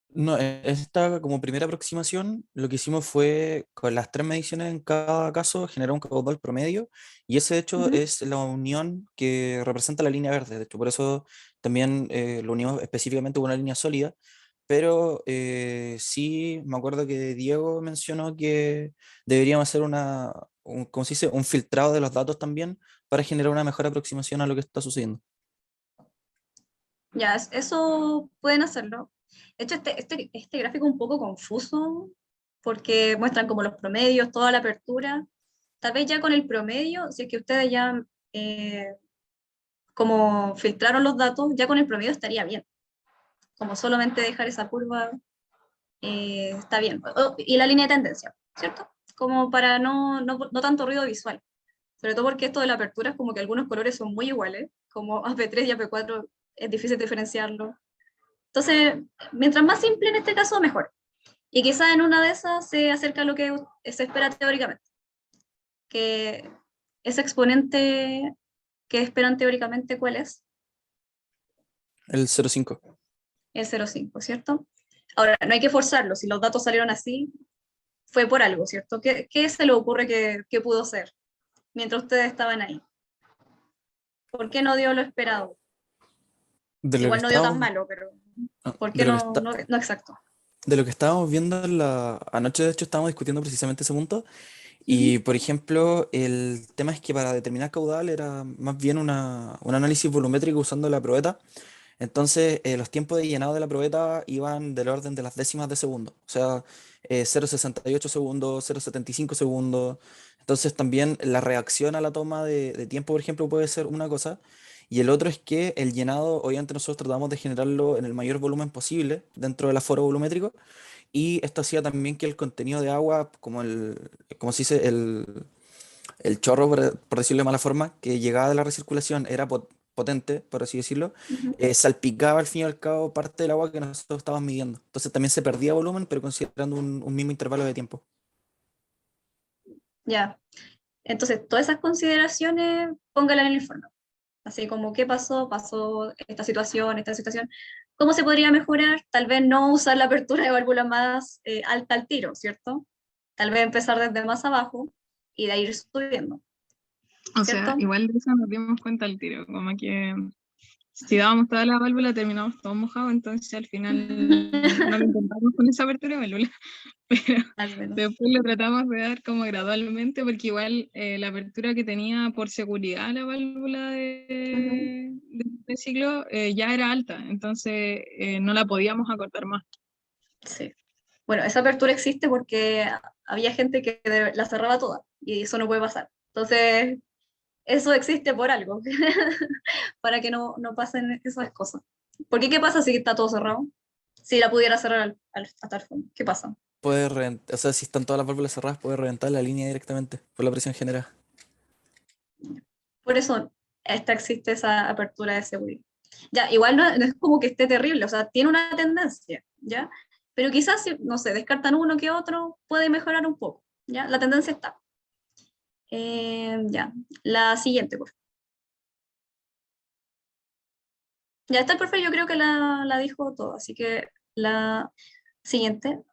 No, esta como primera aproximación, lo que hicimos fue con las 3 mediciones en cada caso, generar un caudal promedio, y ese de hecho Ujú. es la unión que representa la línea verde. De hecho, por eso también lo unimos específicamente con una línea sólida, pero sí me acuerdo que Diego mencionó que deberíamos hacer ¿cómo se dice? Un filtrado de los datos también para generar una mejor aproximación a lo que está sucediendo. Ya, eso pueden hacerlo. De hecho, este gráfico es un poco confuso porque muestran como los promedios, toda la apertura. Tal vez ya con el promedio, si es que ustedes ya como filtraron los datos, ya con el promedio estaría bien. Como solamente dejar esa curva está bien. Y la línea de tendencia, ¿cierto? Como para no tanto ruido visual. Sobre todo porque esto de la apertura es como que algunos colores son muy iguales, como AP3 y AP4 es difícil diferenciarlo. Entonces, mientras más simple en este caso, mejor. Y quizás en una de esas se acerca a lo que se espera teóricamente. Que ese exponente que esperan teóricamente, ¿cuál es? El 0,5. El 0,5, ¿cierto? Ahora, no hay que forzarlo. Si los datos salieron así, fue por algo, ¿cierto? ¿Qué se le ocurre que pudo ser mientras ustedes estaban ahí? ¿Por qué no dio lo esperado? De lo que Igual no dio tan estábamos, malo, pero ah, ¿por qué de lo que no exacto? de lo que estábamos viendo anoche, de hecho, estábamos discutiendo precisamente ese punto. Ujú. Y, por ejemplo, el tema es que para determinar caudal era más bien un análisis volumétrico usando la probeta. Entonces, los tiempos de llenado de la probeta iban del orden de las décimas de segundo. O sea, 0,68 segundos, 0,75 segundos. Entonces, también la reacción a la toma de tiempo, por ejemplo, puede ser una cosa. Y el otro es que el llenado, obviamente nosotros tratamos de generarlo en el mayor volumen posible dentro del aforo volumétrico. Y esto hacía también que el contenido de agua, como se dice, el chorro, por decirlo de mala forma, que llegaba de la recirculación era potente, por así decirlo, Ujú. salpicaba al fin y al cabo parte del agua que nosotros estábamos midiendo. Entonces también se perdía volumen, pero considerando un mismo intervalo de tiempo. Ya. Entonces, todas esas consideraciones, póngala en el informe. Así como, ¿qué pasó? Pasó esta situación, esta situación. ¿Cómo se podría mejorar? Tal vez no usar la apertura de válvula más alta al tiro, ¿cierto? Tal vez empezar desde más abajo y de ahí ir subiendo, O sea, ¿cierto? igual de eso nos dimos cuenta al tiro, como que si dábamos toda la válvula terminamos todo mojado, entonces al final no lo intentamos con esa apertura de válvula, pero Al menos. después lo tratamos de dar como gradualmente, porque igual la apertura que tenía por seguridad la válvula Ujú. de ciclo ya era alta, entonces no la podíamos acortar más. Sí. Bueno, esa apertura existe porque había gente que la cerraba toda y eso no puede pasar. Entonces, eso existe por algo, para que no pasen esas cosas. Porque ¿qué pasa si está todo cerrado? Si la pudiera cerrar hasta el fondo, ¿qué pasa? Puede reventar, o sea, si están todas las válvulas cerradas, puede reventar la línea directamente por la presión generada. Por eso existe esa apertura de seguridad. Ya, igual no es como que esté terrible, o sea, tiene una tendencia, ¿ya? Pero quizás, si, no sé, descartan uno que otro, puede mejorar un poco, ¿ya? La tendencia está. Ya, la siguiente, por favor. Ya está el profe, yo creo que la dijo todo, así que la siguiente.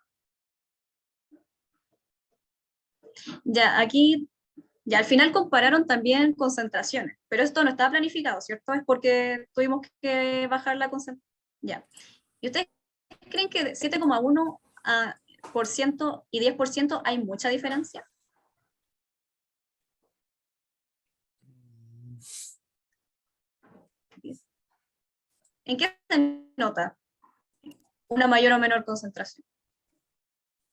Ya, aquí, ya al final compararon también concentraciones, pero esto no estaba planificado, ¿cierto? Es porque tuvimos que bajar la concentración. Ya. ¿Y ustedes creen que de 7,1% y 10% hay mucha diferencia? ¿En qué se nota una mayor o menor concentración?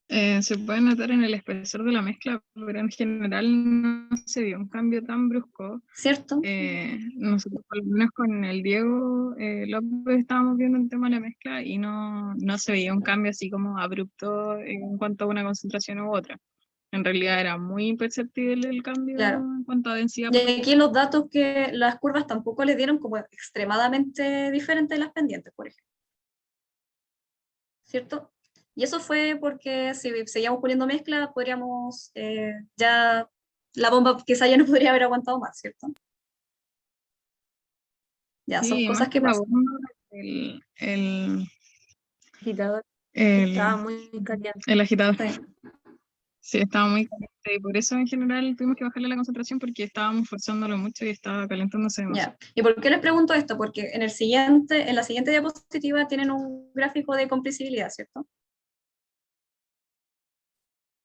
Se puede notar en el espesor de la mezcla, pero en general no se vio un cambio tan brusco. ¿Cierto? Nosotros, por lo menos con el Diego López, estábamos viendo el tema de la mezcla y no se veía un cambio así como abrupto en cuanto a una concentración u otra. En realidad era muy imperceptible el cambio Claro. en cuanto a densidad. Y aquí los datos que las curvas tampoco les dieron como extremadamente diferentes de las pendientes, por ejemplo. ¿Cierto? Y eso fue porque si seguíamos poniendo mezcla, podríamos ya, la bomba quizá ya no podría haber aguantado más, ¿cierto? Ya, son Sí, cosas más que que la pasan. bomba, el, Agitador el, estaba muy caliente. el agitador. Sí. Sí, estaba muy caliente y por eso en general tuvimos que bajarle la concentración porque estábamos forzándolo mucho y estaba calentándose demasiado. Ya. ¿Y por qué les pregunto esto? Porque en la siguiente diapositiva tienen un gráfico de compresibilidad, ¿cierto?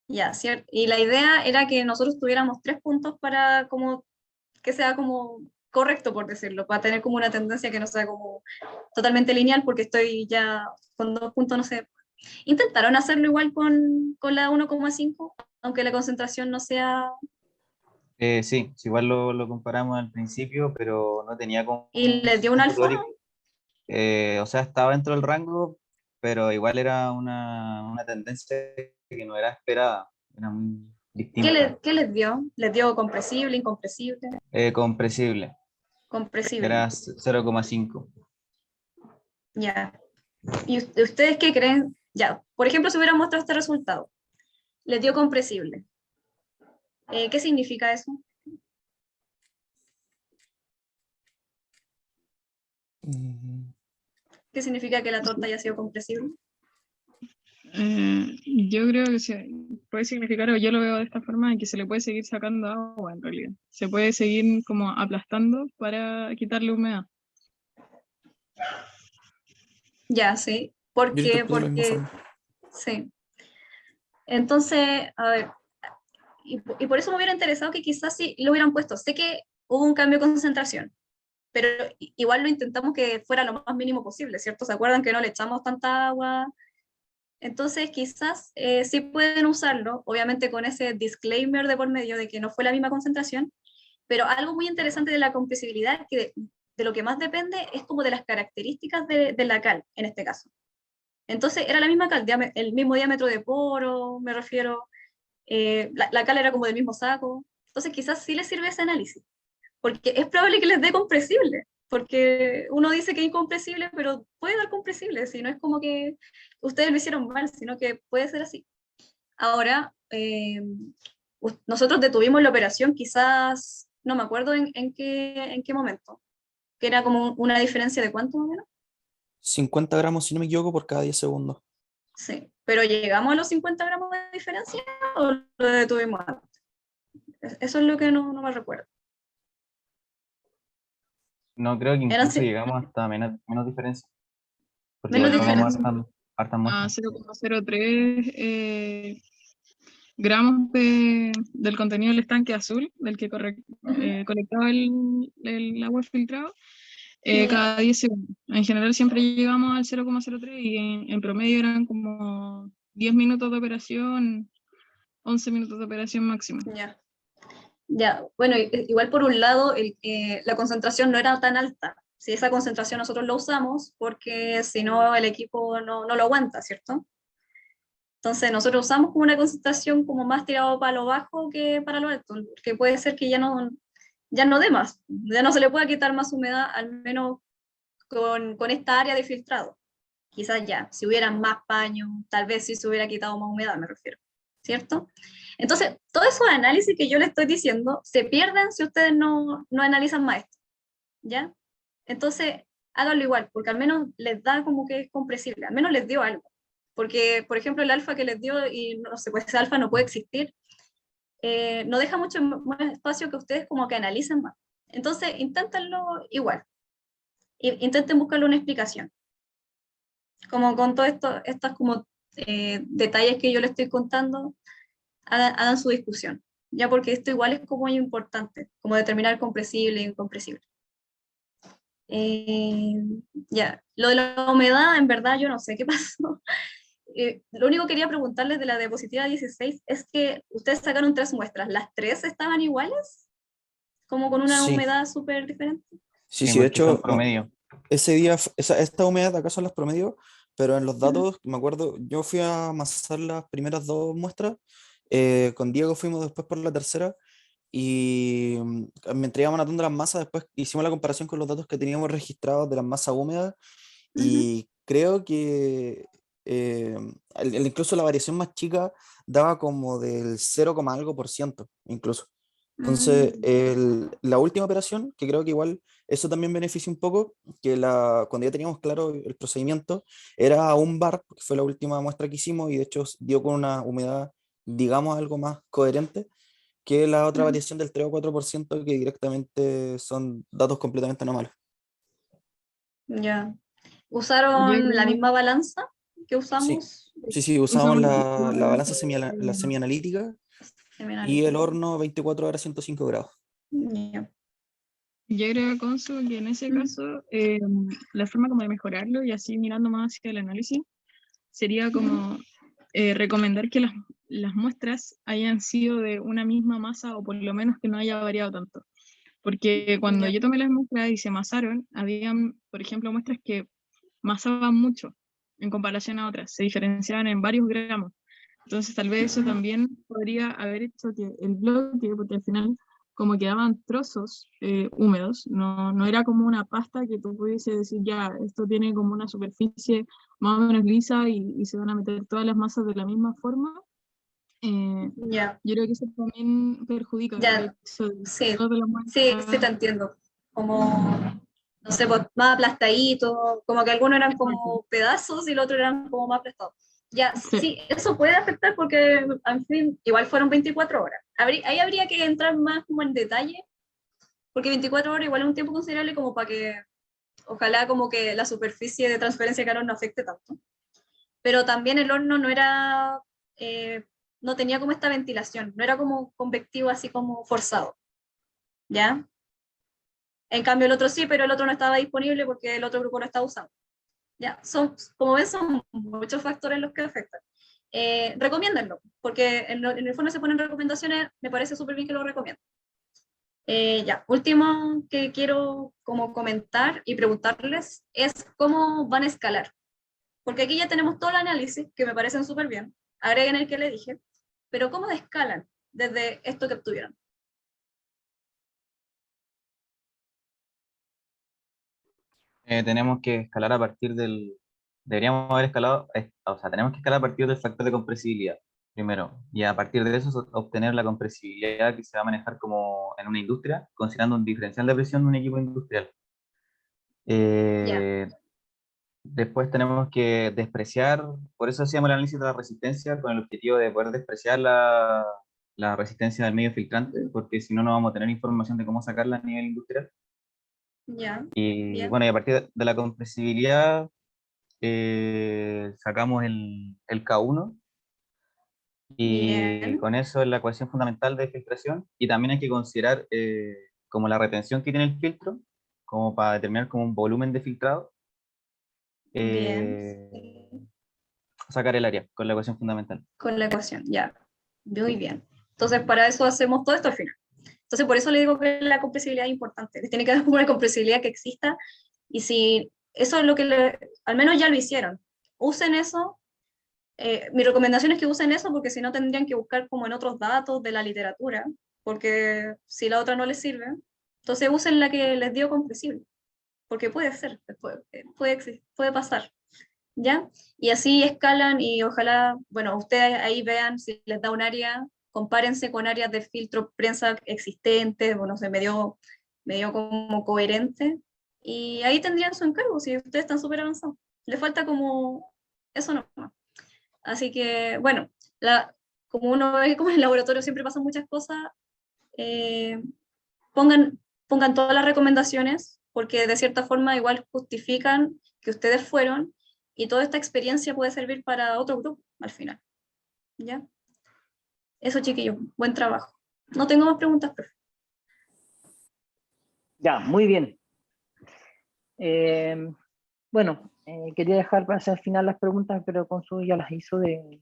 Ya, ¿cierto? Y la idea era que nosotros tuviéramos 3 puntos para como que sea como correcto, por decirlo, para tener como una tendencia que no sea como totalmente lineal, porque estoy ya con 2 puntos, no sé. Intentaron hacerlo igual con la 1,5, aunque la concentración no sea... Sí, igual lo comparamos al principio, pero no tenía como ¿Y les dio un punto alfa? teórico. O sea, estaba dentro del rango, pero igual era una tendencia que no era esperada, era muy distinta. ¿Qué les dio? ¿Les dio compresible, incompresible? Compresible, Compresible, era 0,5. ya. ¿Y ustedes qué creen? Ya, por ejemplo, si hubieran mostrado este resultado, les dio compresible. ¿Qué significa eso? Mm, ¿Qué significa que la torta haya sido compresible? Yo creo que puede significar, o yo lo veo de esta forma, que se le puede seguir sacando agua en realidad. Se puede seguir como aplastando para quitarle humedad. Ya, sí. ¿Por Yo lo qué? interpreto de la misma Porque, forma. sí. Entonces, a ver, y por eso me hubiera interesado que quizás sí lo hubieran puesto. Sé que hubo un cambio de concentración, pero igual lo intentamos que fuera lo más mínimo posible, ¿cierto? ¿Se acuerdan que no le echamos tanta agua? Entonces, quizás sí pueden usarlo, obviamente con ese disclaimer de por medio de que no fue la misma concentración, pero algo muy interesante de la compresibilidad es que de lo que más depende es como de las características de la cal, en este caso. Entonces, era la misma cal, el mismo diámetro de poro, me refiero, la cal era como del mismo saco, entonces quizás sí les sirve ese análisis, porque es probable que les dé compresible, porque uno dice que es incompresible, pero puede dar compresible, si no es como que ustedes lo hicieron mal, sino que puede ser así. Ahora, nosotros detuvimos la operación, quizás, no me acuerdo en qué momento, que era como una diferencia de cuánto más o menos. 50 gramos, si no me equivoco, por cada 10 segundos. Sí, pero ¿llegamos a los 50 gramos de diferencia o lo detuvimos antes? Eso es lo que no me recuerdo. No, creo que Eran incluso llegamos hasta menos diferencia, porque menos igual tomamos diferencia. hartas A muestras. 0,03 gramos del contenido del estanque azul, del que colectaba el agua filtrado, cada 10 segundos. En general siempre llegamos al 0,03 y en promedio eran como 10 minutos de operación, 11 minutos de operación máxima. Ya. Ya, bueno, igual por un lado la concentración no era tan alta. Si esa concentración nosotros la usamos, porque si no el equipo no lo aguanta, ¿cierto? Entonces nosotros usamos como una concentración como más tirado para lo bajo que para lo alto, que puede ser que ya no dé más, ya no se le pueda quitar más humedad, al menos con esta área de filtrado. Quizás ya, si hubiera más paño, tal vez sí se hubiera quitado más humedad, me refiero, ¿cierto? Entonces, todos esos análisis que yo les estoy diciendo se pierden si ustedes no analizan más esto, ¿ya? Entonces, háganlo igual, porque al menos les da como que es comprensible, al menos les dio algo. Porque, por ejemplo, el alfa que les dio, y no sé, pues ese alfa no puede existir, no deja mucho más espacio que ustedes como que analicen más. Entonces, inténtenlo igual. Intenten buscarle una explicación. Como con todos estos como detalles que yo les estoy contando, hagan su discusión. Ya porque esto igual es como muy importante, como determinar compresible e incompresible. Ya, lo de la humedad, en verdad, yo no sé qué pasó. Lo único que quería preguntarles de la diapositiva 16 es que ustedes sacaron 3 muestras. ¿Las 3 estaban iguales? ¿Como con una Sí, humedad súper diferente? sí, Sí, sí, de porque son hecho, promedio. ese día, esta humedad de acá son las promedios, pero en los datos, me acuerdo, yo fui a amasar las primeras 2 muestras, con Diego fuimos después por la tercera, y mientras íbamos anotando las masas, después hicimos la comparación con los datos que teníamos registrados de las masas húmedas, y creo que eh, incluso la variación más chica daba como del 0, algo por ciento, incluso. Entonces, la última operación, que creo que igual eso también beneficia un poco, que cuando ya teníamos claro el procedimiento, era a 1 bar, que fue la última muestra que hicimos, y de hecho dio con una humedad, digamos, algo más coherente que la otra variación del 3 o 4%, que directamente son datos completamente anormales. Ya. Yo ¿Usaron la creo misma balanza que Sí, usamos? sí, usábamos usamos la balanza la semianalítica y el horno 24 horas 105 grados. Ya. Yo creo, Consu, que en ese caso la forma como de mejorarlo y así mirando más hacia el análisis sería como recomendar que las muestras hayan sido de una misma masa o por lo menos que no haya variado tanto. Porque cuando Ya. yo tomé las muestras y se masaron, habían, por ejemplo, muestras que masaban mucho en comparación a otras, se diferenciaban en varios gramos. Entonces tal vez eso también podría haber hecho que el bloque, porque al final como quedaban trozos húmedos, no era como una pasta que tú pudiese decir, ya, esto tiene como una superficie más o menos lisa y se van a meter todas las masas de la misma forma. Ya. Yo creo que eso también perjudica el Ya. hecho de Sí. todas las Sí, muestras. te entiendo. Como, no sé, pues, más aplastadito, como que algunos eran como pedazos y los otros eran como más aplastados. Ya, Sí. sí, eso puede afectar porque, en fin, igual fueron 24 horas. Ahí habría que entrar más como en detalle, porque 24 horas igual es un tiempo considerable como para que, ojalá como que la superficie de transferencia de calor no afecte tanto. Pero también el horno no era, no tenía como esta ventilación, no era como convectivo así como forzado, ¿ya? En cambio el otro sí, pero el otro no estaba disponible porque el otro grupo no estaba usando. Ya, como ven, son muchos factores los que afectan. Recomiéndenlo, porque en el informe se ponen recomendaciones, me parece súper bien que lo recomienden. Ya, último que quiero como comentar y preguntarles es cómo van a escalar. Porque aquí ya tenemos todo el análisis, que me parecen súper bien, agreguen el que le dije, pero ¿cómo escalan desde esto que obtuvieron? Tenemos que escalar a partir deberíamos haber escalado, o sea, tenemos que escalar a partir del factor de compresibilidad, primero, y a partir de eso obtener la compresibilidad que se va a manejar como en una industria, considerando un diferencial de presión de un equipo industrial. Ya, Después tenemos que despreciar, por eso hacíamos el análisis de la resistencia, con el objetivo de poder despreciar la resistencia del medio filtrante, porque si no, no vamos a tener información de cómo sacarla a nivel industrial. ya, Y bien, bueno, y a partir de la compresibilidad sacamos el K1 y bien, con eso es la ecuación fundamental de filtración. Y también hay que considerar como la retención que tiene el filtro, como para determinar como un volumen de filtrado, bien. eh, sacar el área con la ecuación fundamental. Con la ecuación, ya. Muy bien. Entonces, para eso hacemos todo esto al final. Entonces, por eso le digo que la compresibilidad es importante. Tiene que haber como una compresibilidad que exista. Y si eso es lo que al menos ya lo hicieron, usen eso. Mi recomendación es que usen eso porque si no tendrían que buscar como en otros datos de la literatura, porque si la otra no les sirve, entonces usen la que les dio compresible, porque puede ser, puede pasar. ¿Ya? Y así escalan y ojalá, bueno, ustedes ahí vean si les da un área, compárense con áreas de filtro prensa existentes, bueno, se me dio como coherente, y ahí tendrían su encargo, si ustedes están súper avanzados. Les falta como eso nomás. Así que, bueno, como uno ve como en el laboratorio siempre pasan muchas cosas, pongan todas las recomendaciones, porque de cierta forma igual justifican que ustedes fueron y toda esta experiencia puede servir para otro grupo al final. ¿Ya? Eso, chiquillos, buen trabajo. No tengo más preguntas, profe. Ya, muy bien. Bueno, quería dejar para hacer al final las preguntas, pero Consu ya las hizo de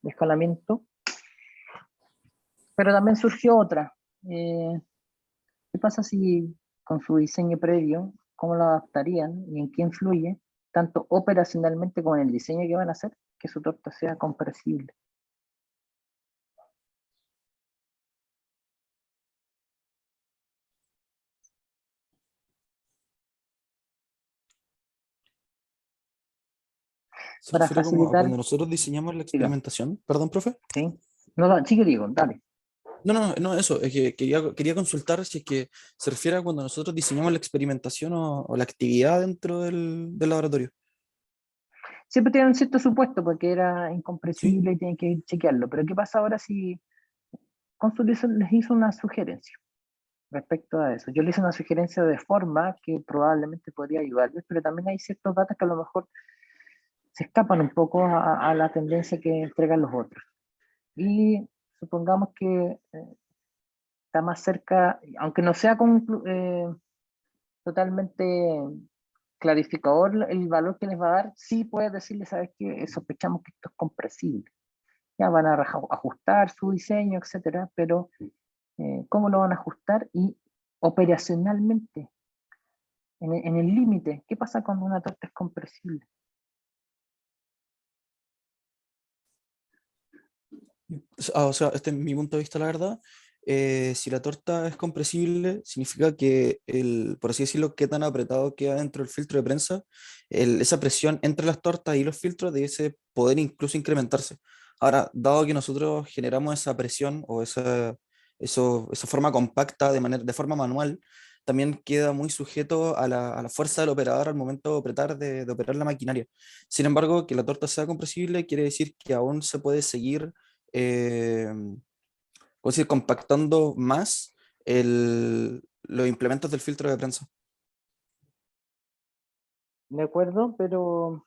escalamiento. Pero también surgió otra. ¿Qué pasa si con su diseño previo, cómo lo adaptarían y en qué influye, tanto operacionalmente como en el diseño que van a hacer, que su torta sea compresible? Se Para refiere como a facilitar, cuando nosotros diseñamos la diga, experimentación. Perdón, profe. ¿sí? No, sí que digo, dale. No, eso, es que quería consultar si es que se refiere a cuando nosotros diseñamos la experimentación o la actividad dentro del laboratorio. Siempre tienen un cierto supuesto porque era Sí, incompresible y tienen que chequearlo, pero ¿qué pasa ahora si Consul les hizo una sugerencia respecto a eso? Yo le hice una sugerencia de forma que probablemente podría ayudarles, pero también hay ciertos datos que a lo mejor se escapan un poco a la tendencia que entregan los otros. Y supongamos que está más cerca, aunque no sea totalmente clarificador el valor que les va a dar, sí puede decirles, ¿sabes qué? Sospechamos que esto es compresible. Ya van a ajustar su diseño, etcétera, pero ¿cómo lo van a ajustar? Y operacionalmente, en el límite, ¿qué pasa cuando una torta es compresible? O sea, este es mi punto de vista, la verdad. Si la torta es compresible, significa que por así decirlo, qué tan apretado queda dentro del filtro de prensa, esa presión entre las tortas y los filtros debe poder incluso incrementarse. Ahora, dado que nosotros generamos esa presión o esa forma compacta de forma manual, también queda muy sujeto a la fuerza del operador al momento de de operar la maquinaria. Sin embargo, que la torta sea compresible quiere decir que aún se puede seguir eh, ¿cómo decir? Compactando más los implementos del filtro de prensa. Me acuerdo, pero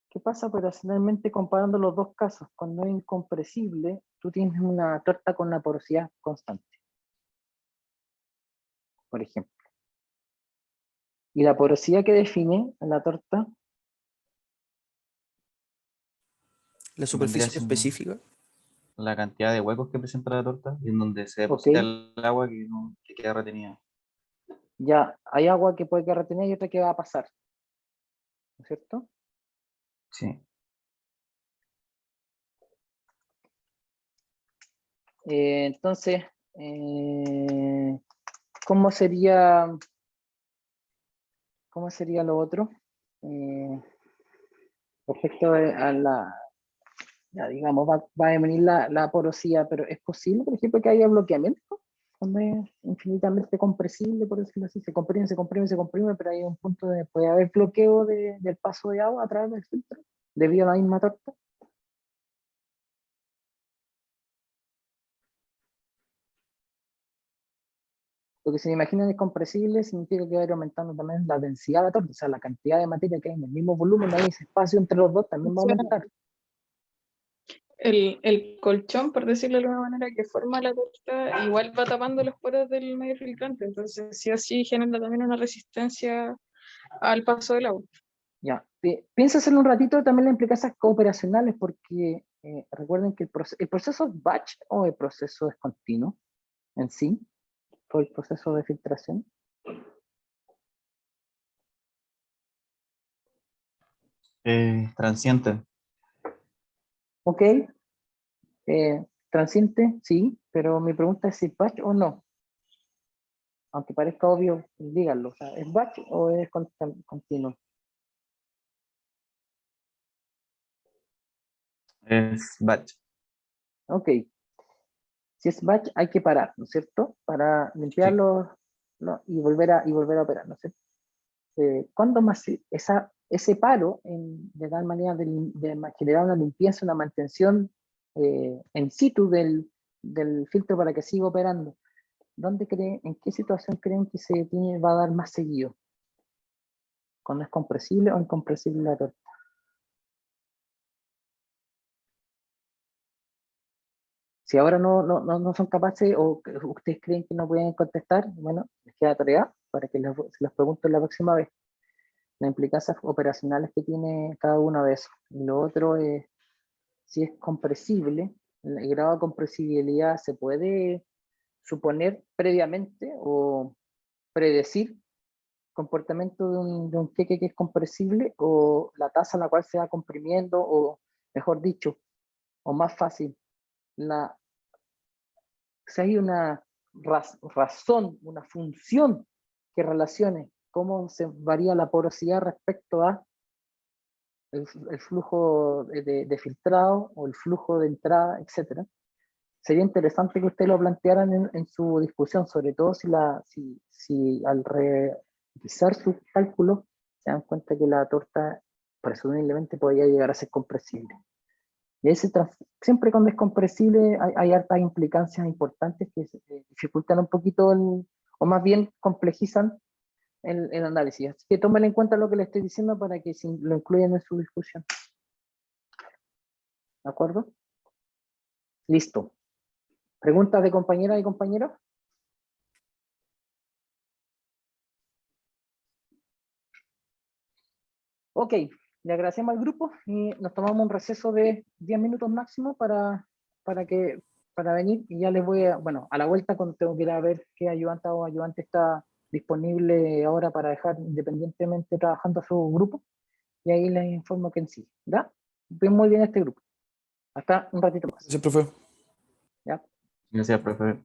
¿qué pasa operacionalmente comparando los dos casos? Cuando es incompresible, tú tienes una torta con una porosidad constante, por ejemplo. Y la porosidad que define la torta, La Vendría superficie siendo específica. la cantidad de huecos que presenta la torta y en donde se ok, deposita el agua que queda retenida. ya hay agua que puede quedar retenida y otra que va a pasar, ¿no es cierto? Sí. Entonces, ¿cómo sería lo otro? Respecto a ya digamos, va a venir la porosidad, pero ¿es posible, por ejemplo, que haya bloqueamiento? Cuando es infinitamente compresible, por decirlo así, se comprime, se comprime, se comprime, pero hay un punto de puede haber bloqueo del paso de agua a través del filtro, debido a la misma torta. Lo que se me imagina de compresible significa que va a ir aumentando también la densidad de la torta, o sea, la cantidad de materia que hay en el mismo volumen, ahí ese espacio entre los dos también va a aumentar. El colchón, por decirlo de alguna manera, que forma la torta, igual va tapando los poros del medio filtrante, entonces sí o sí genera también una resistencia al paso del agua. Ya, piensa hacerlo un ratito también las implicancias cooperacionales, porque recuerden que el proceso es batch o el proceso es continuo en sí, todo el proceso de filtración. Transiente. Ok, transiente, sí, pero mi pregunta es si batch o no. Aunque parezca obvio, díganlo, o sea, ¿es batch o es continuo? Es batch. Ok, si es batch hay que parar, ¿no es cierto? Para Sí. limpiarlo, ¿no? y volver a operar, ¿no es cierto? ¿Cuándo más ese paro, de tal manera de generar una limpieza, una mantención en situ del filtro para que siga operando, ¿en qué situación creen que va a dar más seguido? ¿Cuando es compresible o incompresible la torta? Si ahora no son capaces o ustedes creen que no pueden contestar, bueno, les queda tarea para que se los pregunten la próxima vez. Las implicancias operacionales que tiene cada uno de esos. Y lo otro es, si es compresible, el grado de compresibilidad se puede suponer previamente o predecir comportamiento de un queque que es compresible, o la tasa a la cual se va comprimiendo, o mejor dicho, o más fácil, si hay una razón, una función que relacione cómo se varía la porosidad respecto a el flujo de filtrado o el flujo de entrada, etc. Sería interesante que ustedes lo plantearan en su discusión, sobre todo si al revisar sus cálculos se dan cuenta que la torta presumiblemente podría llegar a ser compresible. Y siempre cuando es compresible hay hartas implicancias importantes que dificultan un poquito o más bien complejizan el análisis. Así que tomen en cuenta lo que les estoy diciendo para que lo incluyan en su discusión. ¿De acuerdo? Listo. ¿Preguntas de compañeras y compañeros? Ok, le agradecemos al grupo y nos tomamos un receso de 10 minutos máximo para venir, y ya les voy bueno, a la vuelta cuando tengo que ir a ver qué ayudante o ayudante está disponible ahora para dejar independientemente trabajando a su grupo, y ahí les informo que en sí, ¿ya? Ven muy bien este grupo. Hasta un ratito más. Gracias, profe. ¿Ya? Gracias, profe.